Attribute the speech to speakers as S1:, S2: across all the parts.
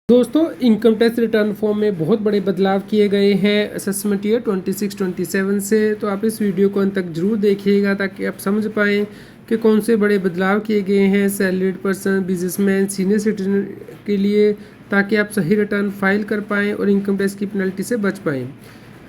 S1: दोस्तों income tax return form में बहुत बड़े बदलाव किए गए हैं असेसमेंट ईयर 26-27 से। तो आप इस वीडियो को अंत तक जरूर देखिएगा ताकि आप समझ पाएँ कि कौन से बड़े बदलाव किए गए हैं salaried person, businessman, senior citizen के लिए, ताकि आप सही रिटर्न फाइल कर पाएँ और इनकम टैक्स की पेनल्टी से बच पाएँ।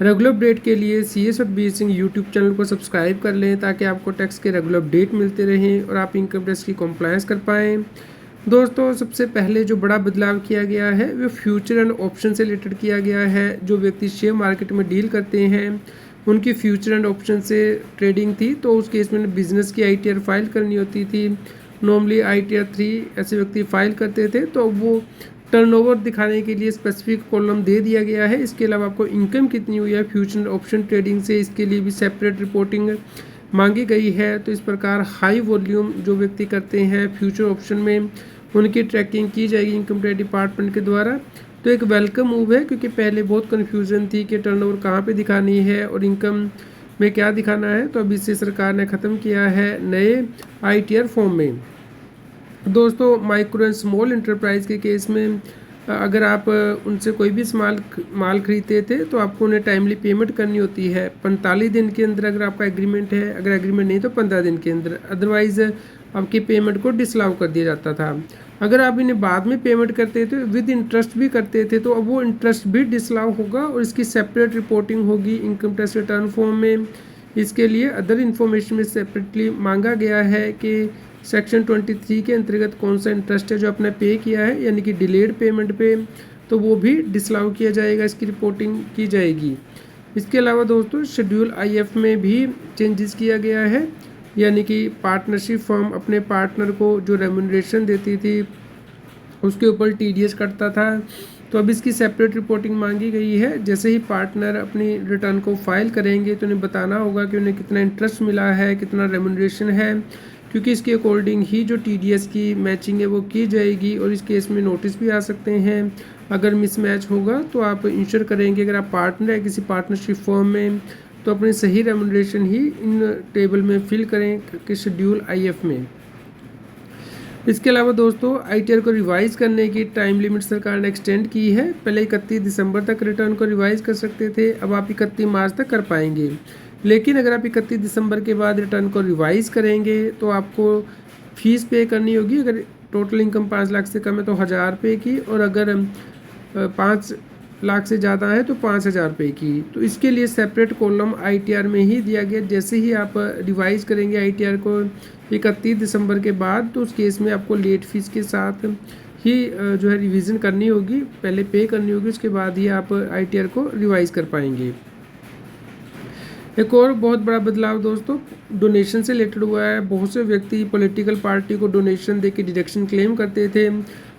S1: रेगुलर अपडेट के लिए CS सिंह यूट्यूब चैनल को सब्सक्राइब कर लें ताकि आपको टैक्स के रेगुलर अपडेट मिलते रहें और आप इनकम टैक्स की कंप्लायंस कर पाएँ। दोस्तों सबसे पहले जो बड़ा बदलाव किया गया है वो फ्यूचर एंड ऑप्शन से रिलेटेड किया गया है। जो व्यक्ति शेयर मार्केट में डील करते हैं उनकी फ्यूचर एंड ऑप्शन से ट्रेडिंग थी, तो उस केस में बिजनेस की ITR फाइल करनी होती थी। नॉर्मली ITR 3 ऐसे व्यक्ति फाइल करते थे, तो वो टर्नओवर दिखाने के लिए स्पेसिफिक कॉलम दे दिया गया है। इसके अलावा आपको इनकम कितनी हुई है फ्यूचर एंड ऑप्शन ट्रेडिंग से, इसके लिए भी सेपरेट रिपोर्टिंग मांगी गई है। तो इस प्रकार हाई वॉल्यूम जो व्यक्ति करते हैं फ्यूचर ऑप्शन में उनकी ट्रैकिंग की जाएगी इनकम टैक्स डिपार्टमेंट के द्वारा। तो एक वेलकम मूव है, क्योंकि पहले बहुत कन्फ्यूज़न थी कि टर्नओवर कहाँ पे दिखानी है और इनकम में क्या दिखाना है। तो अभी से सरकार ने ख़त्म किया है नए ITR फॉर्म में। दोस्तों माइक्रो एंड स्मॉल इंटरप्राइज के केस में अगर आप उनसे कोई भी माल खरीदते थे तो आपको उन्हें टाइमली पेमेंट करनी होती है 45 दिन के अंदर अगर आपका एग्रीमेंट है, अगर एग्रीमेंट नहीं तो 15 दिन के अंदर, अदरवाइज़ आपकी पेमेंट को डिसअलाउ कर दिया जाता था। अगर आप इन्हें बाद में पेमेंट करते थे विद इंटरेस्ट भी करते थे तो अब वो इंटरेस्ट भी डिसअलाउ होगा और इसकी सेपरेट रिपोर्टिंग होगी इनकम टैक्स रिटर्न फॉर्म में। इसके लिए अदर इन्फॉर्मेशन में सेपरेटली मांगा गया है कि सेक्शन 23 के अंतर्गत कौन सा इंटरेस्ट है जो आपने पे किया है, यानी कि डिलेड पेमेंट पे, तो वो भी डिसअलाउ किया जाएगा, इसकी रिपोर्टिंग की जाएगी। इसके अलावा दोस्तों शेड्यूल IF में भी चेंजेस किया गया है, यानी कि पार्टनरशिप फर्म अपने पार्टनर को जो रेम्यूनरेशन देती थी उसके ऊपर TDS कटता था, तो अब इसकी सेपरेट रिपोर्टिंग मांगी गई है। जैसे ही पार्टनर अपनी रिटर्न को फाइल करेंगे तो उन्हें बताना होगा कि उन्हें कितना इंटरेस्ट मिला है, कितना रेम्यूनरेशन है, क्योंकि इसके अकॉर्डिंग ही जो TDS की मैचिंग है वो की जाएगी। और इस केस में नोटिस भी आ सकते हैं अगर मिसमैच होगा। तो आप इंश्योर करेंगे अगर आप पार्टनर है किसी पार्टनरशिप फर्म में तो अपनी सही रेम्यूनरेशन ही इन टेबल में फिल करें कि शेड्यूल IF में। इसके अलावा दोस्तों ITR को रिवाइज़ करने की टाइम लिमिट सरकार ने एक्सटेंड की है। पहले 31 दिसंबर तक रिटर्न को रिवाइज़ कर सकते थे, अब आप 31 मार्च तक कर पाएंगे। लेकिन अगर आप 31 दिसंबर के बाद रिटर्न को रिवाइज़ करेंगे तो आपको फ़ीस पे करनी होगी। अगर टोटल इनकम 5 लाख से कम है तो 1000 रुपये की, और अगर 5 लाख से ज़्यादा है तो 5000 रुपये की। तो इसके लिए सेपरेट कॉलम ITR में ही दिया गया। जैसे ही आप रिवाइज़ करेंगे ITR को 31 दिसंबर के बाद, तो उस केस में आपको लेट फीस के साथ ही जो है रिवीजन करनी होगी, पहले पे करनी होगी, उसके बाद ही आप ITR को रिवाइज़ कर पाएंगे। एक और बहुत बड़ा बदलाव दोस्तों डोनेशन से रिलेटेड हुआ है। बहुत से व्यक्ति पॉलिटिकल पार्टी को डोनेशन देके डिडक्शन क्लेम करते थे,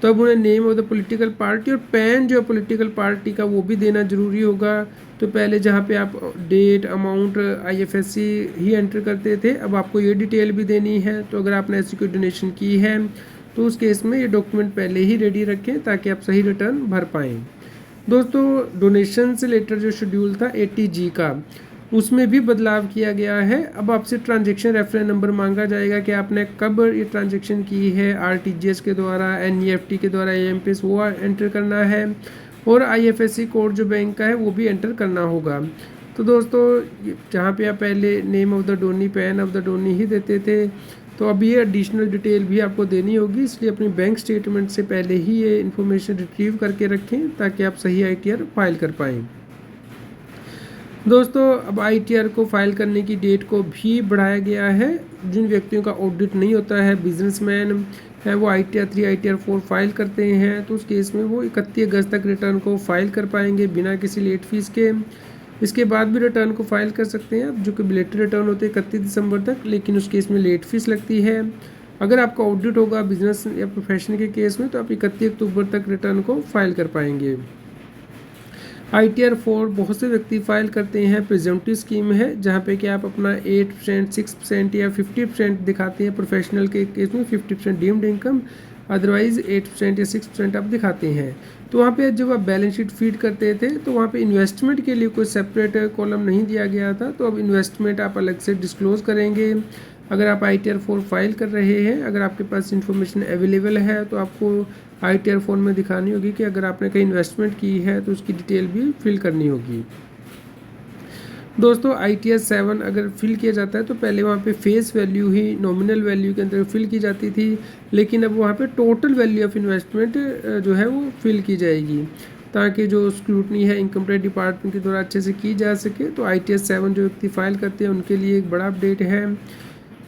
S1: तो अब उन्हें name of the political party और पैन जो है पॉलिटिकल पार्टी का वो भी देना ज़रूरी होगा। तो पहले जहाँ पे आप डेट, अमाउंट, IFSC ही एंटर करते थे, अब आपको ये डिटेल भी देनी है। तो अगर आपने ऐसी कोई डोनेशन की है तो उस केस में ये डॉक्यूमेंट पहले ही रेडी रखें ताकि आप सही रिटर्न भर पाएँ। दोस्तों डोनेशन से रिलेटेड जो शेड्यूल था 80G का, उसमें भी बदलाव किया गया है। अब आपसे ट्रांजैक्शन रेफरेंस नंबर मांगा जाएगा कि आपने कब ये ट्रांजैक्शन की है, RTGS के द्वारा, NEFT के द्वारा, IMPS, वो एंटर करना है, और IFSC कोड जो बैंक का है वो भी एंटर करना होगा। तो दोस्तों जहाँ पे आप पहले name of the donee, PAN of the donee ही देते थे, तो अब ये एडिशनल डिटेल भी आपको देनी होगी। इसलिए अपनी बैंक स्टेटमेंट से पहले ही ये इन्फॉर्मेशन रिट्रीव करके रखें ताकि आप सही ITR फाइल कर पाएँ। दोस्तों अब ITR को फाइल करने की डेट को भी बढ़ाया गया है। जिन व्यक्तियों का ऑडिट नहीं होता है, बिजनेसमैन है, वो ITR 3, ITR 4 फाइल करते हैं, तो उस केस में वो 31 अगस्त तक रिटर्न को फाइल कर पाएंगे बिना किसी लेट फीस के। इसके बाद भी रिटर्न को फाइल कर सकते हैं जो कि बिलेटेड रिटर्न होते हैं 31 दिसंबर तक, लेकिन उस केस में लेट फीस लगती है। अगर आपका ऑडिट होगा बिजनेस या प्रोफेशन के केस में तो आप 31 अक्टूबर तक रिटर्न को फाइल कर पाएंगे। ITR 4 बहुत से व्यक्ति फाइल करते हैं, प्रिजम्पटिव स्कीम है जहाँ पे कि आप अपना 8%, 6% या 50% दिखाते हैं। प्रोफेशनल के केस में 50% डीम्ड इनकम, अदरवाइज 8% या 6% आप दिखाते हैं। तो वहाँ पे जब आप बैलेंस शीट फीड करते थे तो वहाँ पे इन्वेस्टमेंट के लिए कोई सेपरेट कॉलम नहीं दिया गया था, तो अब इन्वेस्टमेंट आप अलग से डिस्क्लोज करेंगे। अगर आप ITR 4 फाइल कर रहे हैं, अगर आपके पास इन्फॉर्मेशन अवेलेबल है तो आपको ITR फॉर्म में दिखानी होगी कि अगर आपने कहीं इन्वेस्टमेंट की है तो उसकी डिटेल भी फिल करनी होगी। दोस्तों ITR 7 अगर फिल किया जाता है तो पहले वहाँ पे फेस वैल्यू ही नॉमिनल वैल्यू के अंदर फिल की जाती थी, लेकिन अब वहाँ पे टोटल वैल्यू ऑफ इन्वेस्टमेंट जो है वो फिल की जाएगी, ताकि जो स्क्रूटनी है इनकम टैक्स डिपार्टमेंट के द्वारा अच्छे से की जा सके। तो ITR 7 जो व्यक्ति फाइल करते हैं उनके लिए एक बड़ा अपडेट है।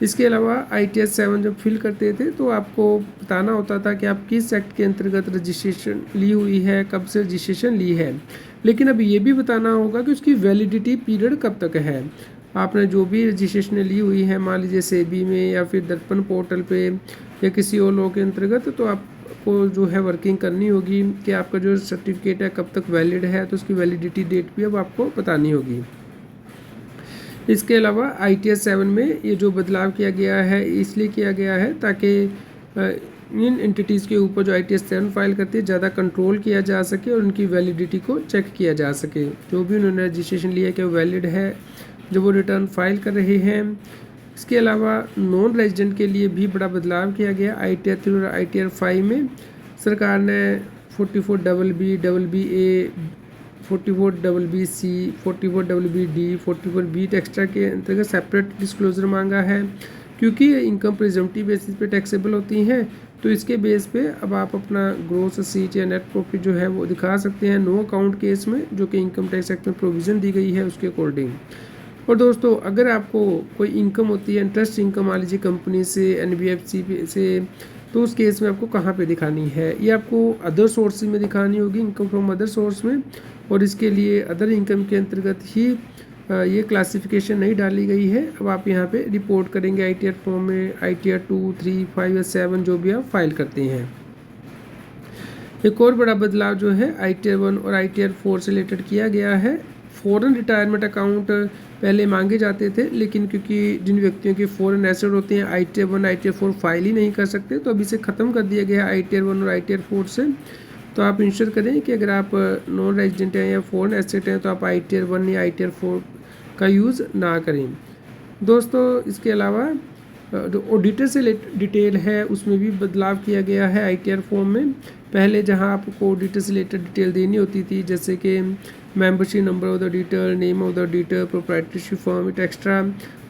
S1: इसके अलावा ITR 7 जब फिल करते थे तो आपको बताना होता था कि आप किस एक्ट के अंतर्गत रजिस्ट्रेशन ली हुई है, कब से रजिस्ट्रेशन ली है, लेकिन अब ये भी बताना होगा कि उसकी वैलिडिटी पीरियड कब तक है। आपने जो भी रजिस्ट्रेशन ली हुई है, मान लीजिए सेबी में या फिर दर्पण पोर्टल पे या किसी और लॉ के अंतर्गत, तो आपको जो है वर्किंग करनी होगी कि आपका जो सर्टिफिकेट है कब तक वैलिड है, तो उसकी वैलिडिटी डेट भी अब आपको बतानी होगी। इसके अलावा ITR 7 में ये जो बदलाव किया गया है इसलिए किया गया है ताकि इन एंटिटीज़ के ऊपर जो ITR 7 फाइल करती है ज़्यादा कंट्रोल किया जा सके और उनकी वैलिडिटी को चेक किया जा सके। जो भी उन्होंने रजिस्ट्रेशन लिया कि वो वैलिड है जब वो रिटर्न फाइल कर रहे हैं। इसके अलावा नॉन रेजिडेंट के लिए भी बड़ा बदलाव किया गया। ITR 3 और ITR 5 में सरकार ने 44BB, BBA, 44BBC, 44BBD, 44B extra के अंतर्गत सेपरेट डिस्क्लोजर मांगा है, क्योंकि ये इनकम प्रिजम्पटिव बेसिस पे टैक्सेबल होती हैं। तो इसके बेस पे अब आप अपना ग्रॉस रसीट या नेट प्रॉफिट जो है वो दिखा सकते हैं नो अकाउंट केस में, जो कि इनकम टैक्स एक्ट में प्रोविज़न दी गई है उसके अकॉर्डिंग। और दोस्तों अगर आपको कोई इनकम होती है, इंटरेस्ट इनकम मान लीजिए कंपनी से, NBFC से, तो उस केस में आपको कहाँ पे दिखानी है, ये आपको अदर सोर्स में दिखानी होगी, इनकम फ्रॉम अदर सोर्स में। और इसके लिए अदर इनकम के अंतर्गत ही ये क्लासिफिकेशन नहीं डाली गई है। अब आप यहाँ पे रिपोर्ट करेंगे ITR फॉर्म में ITR 2, 3, 5 या 7 जो भी आप फाइल करते हैं। एक और बड़ा बदलाव जो है ITR 1 और ITR 4 से रिलेटेड किया गया है। फॉरेन रिटायरमेंट अकाउंट पहले मांगे जाते थे, लेकिन क्योंकि जिन व्यक्तियों के फॉरेन एसेट होते हैं ITR 1, ITR 4 फाइल ही नहीं कर सकते, तो अभी से ख़त्म कर दिया गया है ITR 1 और ITR 4 से। तो आप इंश्योर करें कि अगर आप नॉन रेजिडेंट हैं या फॉरेन एसेट हैं तो आप ITR 1 या ITR 4 का यूज़ ना करें। दोस्तों इसके अलावा जो ऑडिटर से डिटेल है उसमें भी बदलाव किया गया है ITR फॉर्म में। पहले जहां आपको ऑडिटर से रिलेटेड डिटेल देनी होती थी, जैसे कि membership number of the auditor, name of the auditor, proprietorship firm it extra,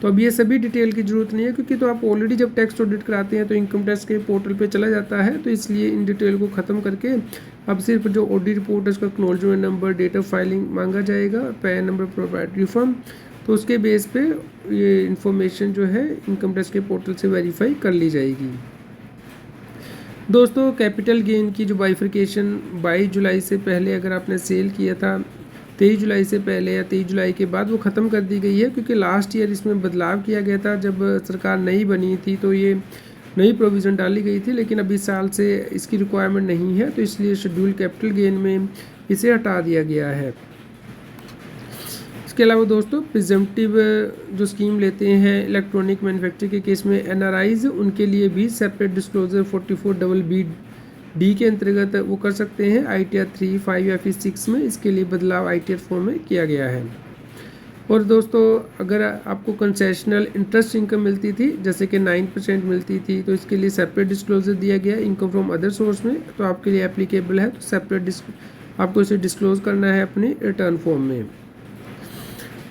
S1: तो अब ये सभी डिटेल की ज़रूरत नहीं है, क्योंकि तो आप ऑलरेडी जब टैक्स ऑडिट कराते हैं तो इनकम टैक्स के पोर्टल पे चला जाता है। तो इसलिए इन डिटेल को ख़त्म करके अब सिर्फ जो ऑडिट रिपोर्ट है उसका acknowledgement number, date of filing मांगा जाएगा, पैन नंबर, प्रोप्राइटरी फर्म, तो उसके बेस पे ये इन्फॉर्मेशन जो है इनकम टैक्स के पोर्टल से वेरीफाई कर ली जाएगी। दोस्तों कैपिटल गेन की जो बाइफिकेशन 22 जुलाई से पहले अगर आपने सेल किया था 23 जुलाई से पहले या 23 जुलाई के बाद, वो ख़त्म कर दी गई है, क्योंकि लास्ट ईयर इसमें बदलाव किया गया था। जब सरकार नई बनी थी तो ये नई प्रोविज़न डाली गई थी, लेकिन अभी साल से इसकी रिक्वायरमेंट नहीं है, तो इसलिए शेड्यूल कैपिटल गेन में इसे हटा दिया गया है। इसके अलावा दोस्तों प्रिजम्पटिव जो स्कीम लेते हैं इलेक्ट्रॉनिक मैन्युफैक्चरिंग के केस में NRIs, उनके लिए भी सेपरेट डिस्क्लोजर 44BBD के अंतर्गत वो कर सकते हैं ITR 3, 5 या फिर 6 में। इसके लिए बदलाव ITR 4 में किया गया है। और दोस्तों अगर आपको कंसेशनल इंटरेस्ट इनकम मिलती थी, जैसे कि 9% मिलती थी, तो इसके लिए सेपरेट डिस्क्लोजर दिया गया इनकम फ्रॉम अदर सोर्स में, तो आपके लिए एप्लीकेबल है। तो सेपरेट आपको इसे डिस्क्लोज करना है अपने रिटर्न फॉर्म में।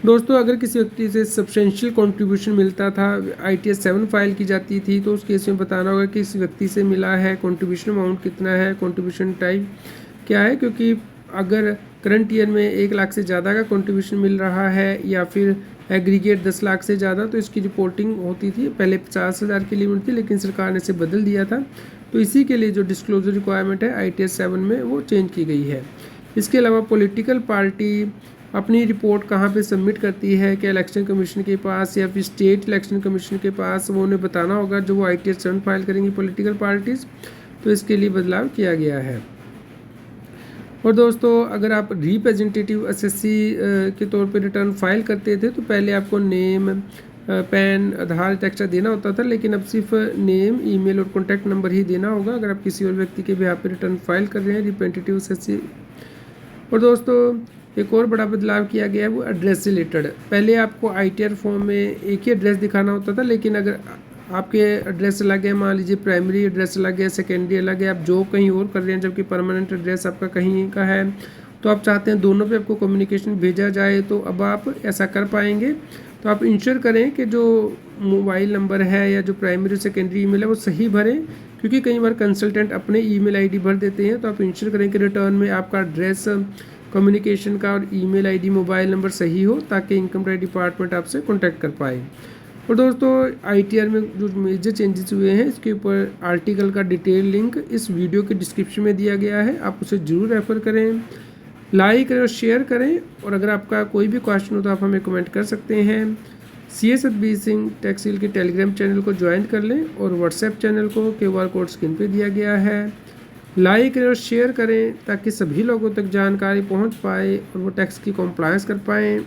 S1: दोस्तों अगर किसी व्यक्ति से सब्सटेंशियल कंट्रीब्यूशन मिलता था, ITR 7 फाइल की जाती थी, तो उस केस में बताना होगा कि इस व्यक्ति से मिला है, कंट्रीब्यूशन अमाउंट कितना है, कंट्रीब्यूशन टाइप क्या है, क्योंकि अगर करंट ईयर में 1 लाख से ज़्यादा का कंट्रीब्यूशन मिल रहा है या फिर एग्रीगेट 10 लाख से ज़्यादा, तो इसकी रिपोर्टिंग होती थी। पहले 50,000 की लिमिट थी, लेकिन सरकार ने इसे बदल दिया था, तो इसी के लिए जो डिस्क्लोजर रिक्वायरमेंट है ITR 7 में वो चेंज की गई है। इसके अलावा पॉलिटिकल पार्टी अपनी रिपोर्ट कहाँ पे सबमिट करती है, क्या इलेक्शन कमीशन के पास या फिर स्टेट इलेक्शन कमीशन के पास, वो उन्हें बताना होगा जो वो ITR 7 फाइल करेंगी पॉलिटिकल पार्टीज़। तो इसके लिए बदलाव किया गया है। और दोस्तों अगर आप रिप्रेजेंटेटिव असेसी के तौर पे रिटर्न फाइल करते थे, तो पहले आपको नेम, पैन, आधार एक्स्ट्रा देना होता था, लेकिन अब सिर्फ नेम, ईमेल और कॉन्टैक्ट नंबर ही देना होगा अगर आप किसी और व्यक्ति के बिहाफ पे रिटर्न फाइल कर रहे हैं रिप्रेजेंटेटिव असेसी। और दोस्तों एक और बड़ा बदलाव किया गया है वो एड्रेस से रिलेटेड। पहले आपको ITR फॉर्म में एक ही एड्रेस दिखाना होता था, लेकिन अगर आपके एड्रेस अलग है, मान लीजिए प्राइमरी एड्रेस अलग है, सेकेंडरी अलग है, आप जॉब कहीं और कर रहे हैं जबकि परमानेंट एड्रेस आपका कहीं का है, तो आप चाहते हैं दोनों पे आपको कम्युनिकेशन भेजा जाए, तो अब आप ऐसा कर पाएंगे। तो आप इंश्योर करें कि जो मोबाइल नंबर है या जो प्राइमरी सेकेंडरी ईमेल है वो सही भरें, क्योंकि कई बार कंसल्टेंट अपने ईमेल आईडी भर देते हैं। तो आप इंश्योर करें कि रिटर्न में आपका एड्रेस, कम्युनिकेशन का और ईमेल आईडी, मोबाइल नंबर सही हो, ताकि इनकम टैक्स डिपार्टमेंट आपसे कॉन्टैक्ट कर पाए। और दोस्तों ITR में जो मेजर चेंजेस हुए हैं इसके ऊपर आर्टिकल का डिटेल लिंक इस वीडियो के डिस्क्रिप्शन में दिया गया है, आप उसे ज़रूर रेफ़र करें, लाइक करें और शेयर करें। और अगर आपका कोई भी क्वेश्चन हो तो आप हमें कमेंट कर सकते हैं। CS सतबीर सिंह टैक्सील के टेलीग्राम चैनल को ज्वाइन कर लें और व्हाट्सएप चैनल को QR कोड स्क्रीन पे दिया गया है। लाइक करें और शेयर करें ताकि सभी लोगों तक जानकारी पहुंच पाए और वो टैक्स की कॉम्प्लायंस कर पाएँ।